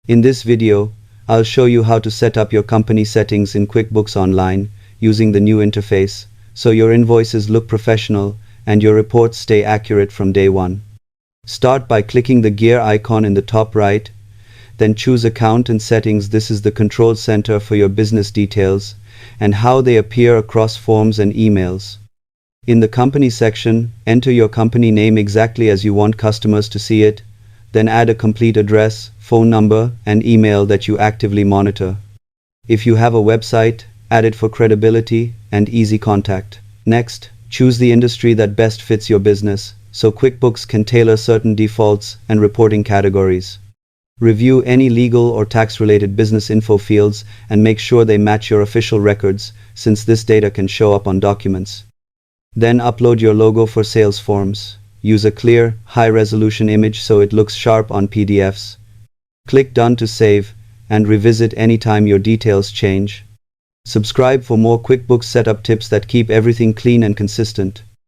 In this video, I'll show you how to set up your company settings in QuickBooks Online using the new interface, so your invoices look professional and your reports stay accurate from day one. Start by clicking the gear icon in the top right, then choose Account and Settings. This is the control center for your business details and how they appear across forms and emails. In the Company section, enter your company name exactly as you want customers to see it, then add a complete address, phone number, and email that you actively monitor. If you have a website, add it for credibility and easy contact. Next, choose the industry that best fits your business, so QuickBooks can tailor certain defaults and reporting categories. Review any legal or tax-related business info fields and make sure they match your official records, since this data can show up on documents. Then upload your logo for sales forms. Use a clear, high-resolution image so it looks sharp on PDFs. Click Done to save, and revisit anytime your details change. Subscribe for more QuickBooks setup tips that keep everything clean and consistent.